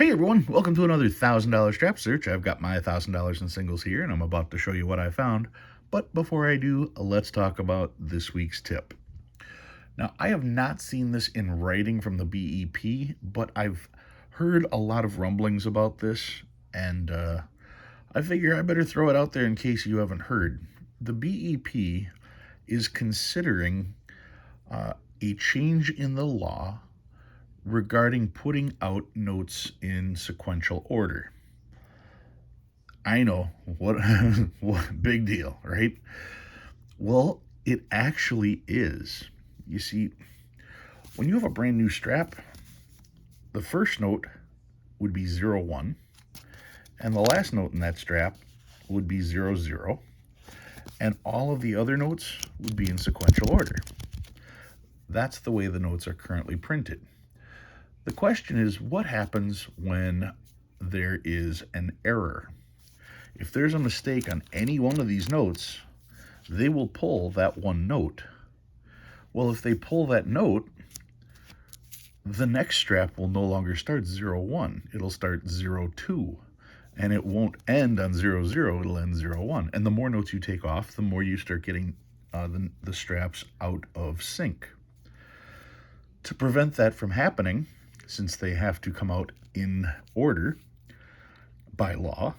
Hey everyone, welcome to another $1,000 strap search. I've got my $1,000 in singles here and I'm about to show you what I found. But before I do, let's talk about this week's tip. Now, I have not seen this in writing from the BEP, but I've heard a lot of rumblings about this, and I figure I better throw it out there in case you haven't heard. The BEP is considering a change in the law regarding putting out notes in sequential order. I know, what, what big deal, right? Well, it actually is. You see, when you have a brand new strap, the first note would be 01, and the last note in that strap would be 00, and all of the other notes would be in sequential order. That's the way the notes are currently printed. The question is, what happens when there is an error? If there's a mistake on any one of these notes, they will pull that one note. Well, if they pull that note, the next strap will no longer start 01. It'll start 02. And it won't end on 00, it'll end 01. And the more notes you take off, the more you start getting the straps out of sync. To prevent that from happening, since they have to come out in order by law,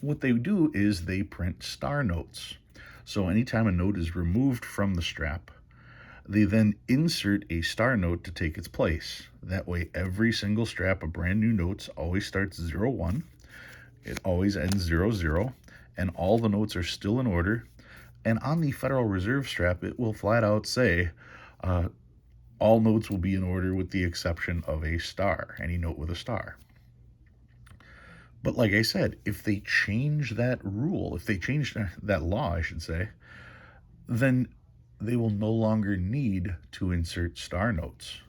what they do is they print star notes. So anytime a note is removed from the strap, they then insert a star note to take its place. That way, every single strap of brand new notes always starts 01, it always ends 00, and all the notes are still in order. And on the Federal Reserve strap, it will flat out say, all notes will be in order with the exception of a star, any note with a star. But like I said, if they change that rule, if they change that law, I should say, then they will no longer need to insert star notes.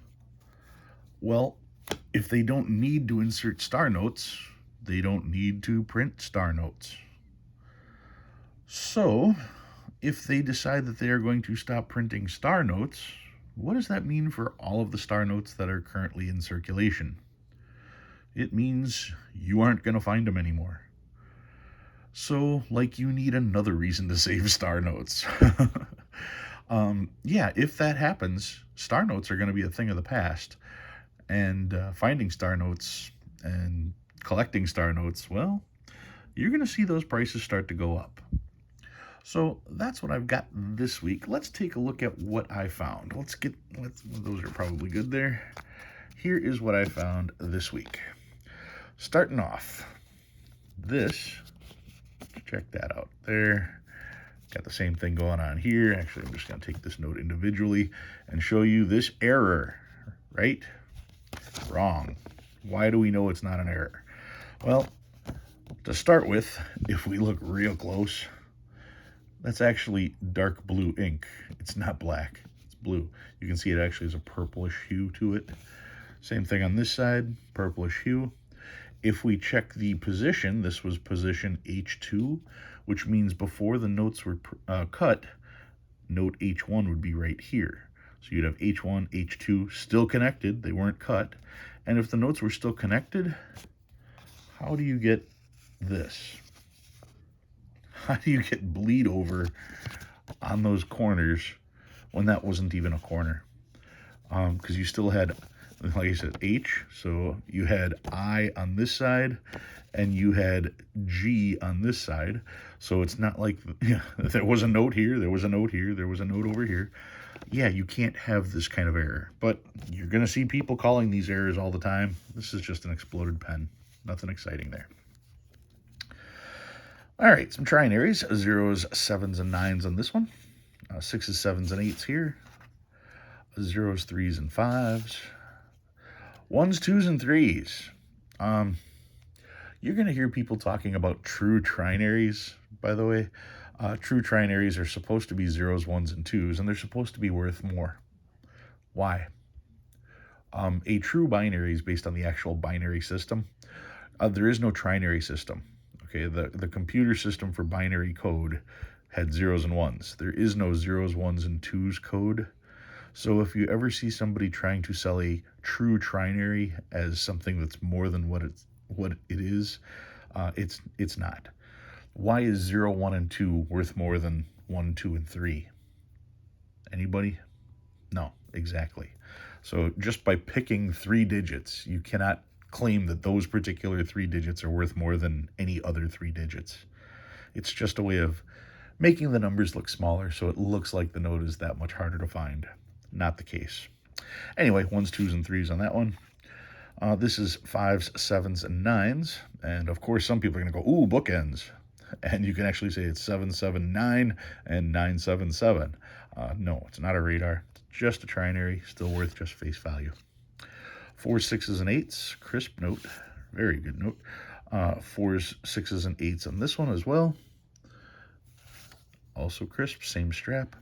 Well, if they don't need to insert star notes, they don't need to print star notes. So, if they decide that they are going to stop printing star notes, what does that mean for all of the star notes that are currently in circulation? It means you aren't going to find them anymore. So, like, you need another reason to save star notes. Yeah, if that happens, star notes are going to be a thing of the past. And finding star notes and collecting star notes, well, you're going to see those prices start to go up. So that's what I've got this week. Let's take a look at what I found. Those are probably good there. Here is what I found this week. Starting off, check that out there. Got the same thing going on here. Actually, I'm just going to take this note individually and show you this error, right? Wrong. Why do we know it's not an error? Well, to start with, if we look real close, that's actually dark blue ink. It's not black, it's blue. You can see it actually has a purplish hue to it. Same thing on this side, purplish hue. If we check the position, this was position H2, which means before the notes were cut, note H1 would be right here. So you'd have H1, H2 still connected, they weren't cut. And if the notes were still connected, how do you get this? How do you get bleed over on those corners when that wasn't even a corner? Because you still had, like I said, H, so you had I on this side, and you had G on this side. So it's not like there was a note here, there was a note here, there was a note over here. Yeah, you can't have this kind of error. But you're going to see people calling these errors all the time. This is just an exploded pen. Nothing exciting there. All right, some trinaries, 0s, 7s, and 9s on this one. 6s, 7s, and 8s here. 0s, 3s, and 5s. 1s, 2s, and 3s. You're going to hear people talking about true trinaries, by the way. True trinaries are supposed to be 0s, 1s, and 2s, and they're supposed to be worth more. Why? A true binary is based on the actual binary system. There is no trinary system. Okay, the computer system for binary code had 0s and 1s. There is no 0s, 1s, and 2s code. So if you ever see somebody trying to sell a true trinary as something that's more than what it is, it's not. Why is 0, 1, and 2 worth more than 1, 2, and 3? Anybody? No, exactly. So just by picking three digits, you cannot claim that those particular three digits are worth more than any other three digits. It's just a way of making the numbers look smaller so it looks like the note is that much harder to find. Not the case. Anyway, ones, twos, and threes on that one. This is fives, sevens, and nines. And of course, some people are going to go, ooh, bookends. And you can actually say it's 779 and 977. No, it's not a radar. It's just a trinary, still worth just face value. 4s, 6s, and 8s, crisp note, very good note. 4s, 6s, and 8s on this one as well. Also crisp, same strap.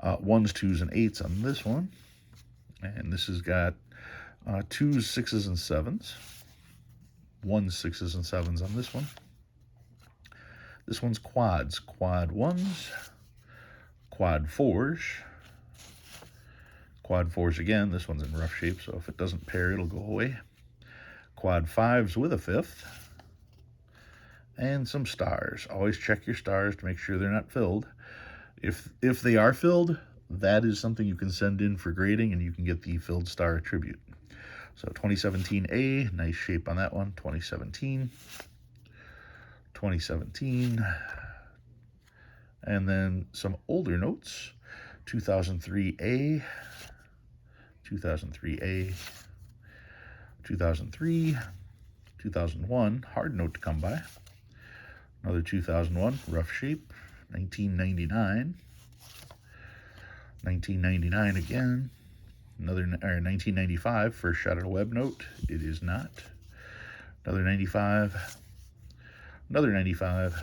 1s, 2s, and 8s on this one. And this has got 2s, 6s, and 7s. 1s, 6s, and 7s on this one. This one's quads. Quad 1s, quad 4s, quad 4s again. This one's in rough shape, so if it doesn't pair, it'll go away. Quad 5s with a fifth. And some stars. Always check your stars to make sure they're not filled. If they are filled, that is something you can send in for grading, and you can get the filled star attribute. So 2017A, nice shape on that one. 2017. 2017. And then some older notes. 2003A. 2003A. 2003. 2001, hard note to come by. Another 2001, rough shape. 1999. 1999 again. Another 1995, first shot at a web note. It is not. Another 95. Another 95.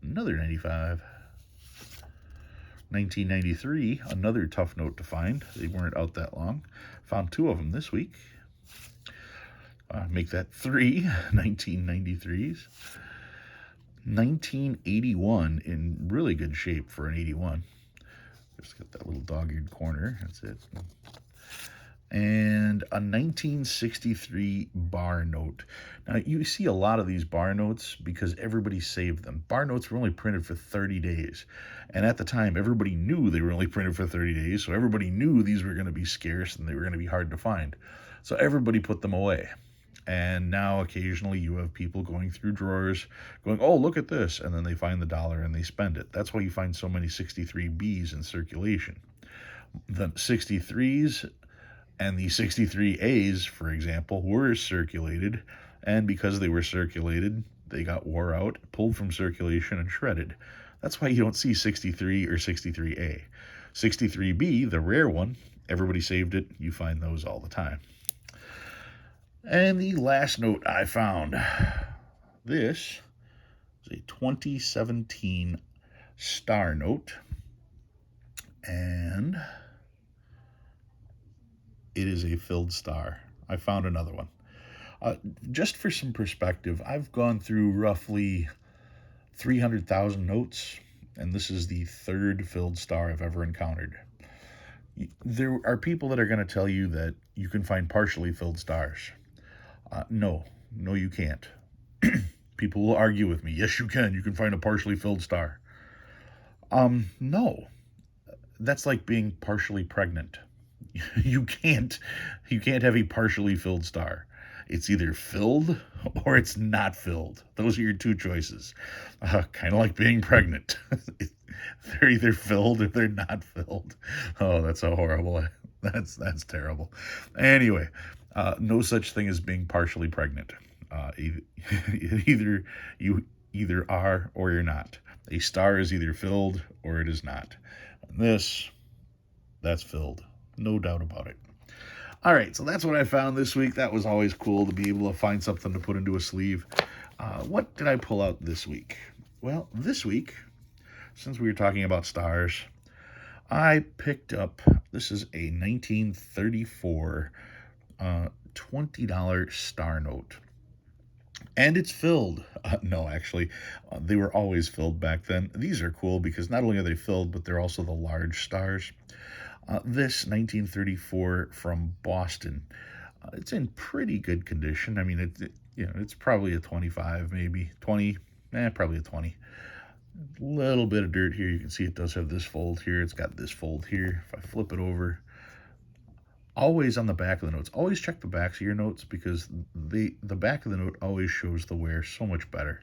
Another 95. 1993, another tough note to find. They weren't out that long. Found two of them this week. Make that 3 1993s. 1981 in really good shape for an 81. Just got that little dog-eared corner. That's it. And a 1963 bar note. Now, you see a lot of these bar notes because everybody saved them. Bar notes were only printed for 30 days. And at the time, everybody knew they were only printed for 30 days, so everybody knew these were going to be scarce and they were going to be hard to find. So everybody put them away. And now occasionally you have people going through drawers going, oh, look at this. And then they find the dollar and they spend it. That's why you find so many 63Bs in circulation. The 63s and the 63As, for example, were circulated. And because they were circulated, they got wore out, pulled from circulation, and shredded. That's why you don't see 63 or 63A. 63B, the rare one, everybody saved it. You find those all the time. And the last note I found, this is a 2017 star note, and it is a filled star. I found another one. Just for some perspective, I've gone through roughly 300,000 notes, and this is the third filled star I've ever encountered. There are people that are going to tell you that you can find partially filled stars. No, you can't. People will argue with me. Yes, you can. You can find a partially filled star. No. That's like being partially pregnant. You can't have a partially filled star. It's either filled or it's not filled. Those are your two choices. Kind of like being pregnant. They're either filled or they're not filled. Oh, that's so horrible. That's terrible. Anyway, no such thing as being partially pregnant. You either are or you're not. A star is either filled or it is not. And that's filled. No doubt about it. All right, so that's what I found this week. That was always cool to be able to find something to put into a sleeve. What did I pull out this week? Well, this week, since we were talking about stars, I picked up, this is a 1934 $20 star note. And it's filled. No, actually, they were always filled back then. These are cool because not only are they filled, but they're also the large stars. This 1934 from Boston. It's in pretty good condition. I mean, it's probably a 25, maybe 20, probably a 20. Little bit of dirt here. You can see it does have this fold here. It's got this fold here. If I flip it over, always on the back of the notes. Always check the backs of your notes because the back of the note always shows the wear so much better.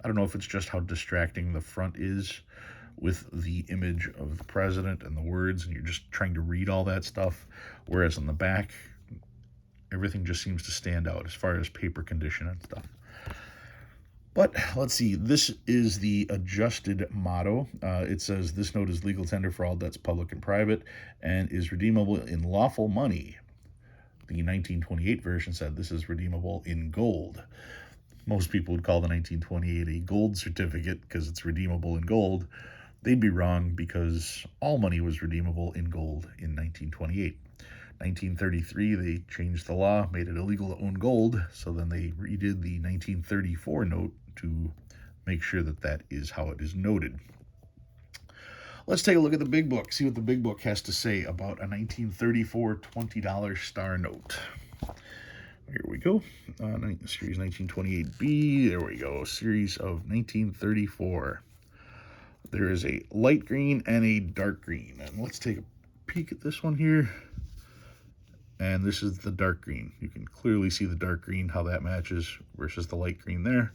I don't know if it's just how distracting the front is with the image of the president and the words, and you're just trying to read all that stuff, whereas on the back, everything just seems to stand out as far as paper condition and stuff. But let's see, this is the adjusted motto. It says, this note is legal tender for all debts public and private and is redeemable in lawful money. The 1928 version said this is redeemable in gold. Most people would call the 1928 a gold certificate because it's redeemable in gold. They'd be wrong because all money was redeemable in gold in 1928. 1933, they changed the law, made it illegal to own gold, so then they redid the 1934 note to make sure that that is how it is noted. Let's take a look at the big book, see what the big book has to say about a 1934 $20 star note. Here we go, series 1928B, there we go, series of 1934. There is a light green and a dark green, and let's take a peek at this one here. And this is the dark green. You can clearly see the dark green, how that matches versus the light green there.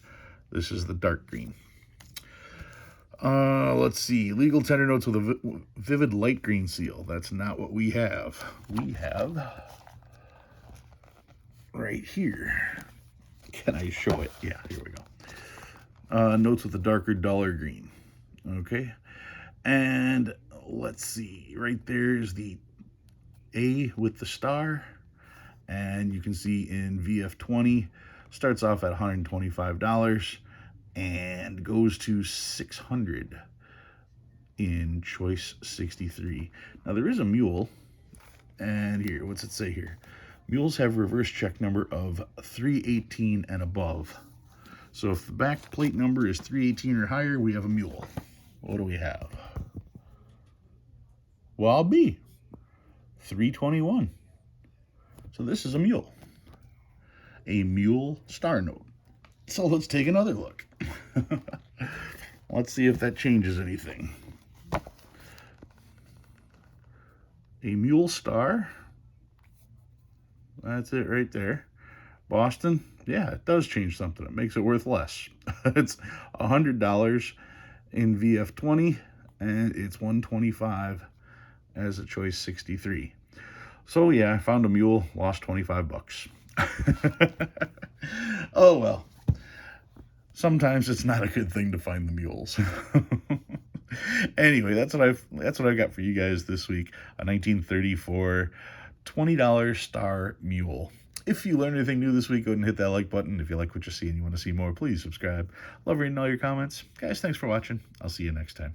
This is the dark green. Let's see. Legal tender notes with a vivid light green seal. That's not what we have. We have right here. Can I show it? Yeah, here we go. Notes with a darker, duller green. Okay. And let's see. Right there is the A with the star, and you can see in VF20 starts off at $125 and goes to $600 in choice 63. Now there is a mule, and here, what's it say here? Mules have reverse check number of 318 and above. So if the back plate number is 318 or higher, we have a mule. What do we have? Well, B. 321. So this is a mule star note. So let's take another look. Let's see if that changes anything. A mule star. That's it right there. Boston. Yeah, it does change something. It makes it worth less. It's $100 in VF20 and it's $125 as a choice 63. So yeah, I found a mule, lost 25 bucks. Oh well. Sometimes it's not a good thing to find the mules. Anyway, that's what I've got for you guys this week. A 1934 $20 star mule. If you learned anything new this week, go ahead and hit that like button. If you like what you see and you want to see more, please subscribe. Love reading all your comments. Guys, thanks for watching. I'll see you next time.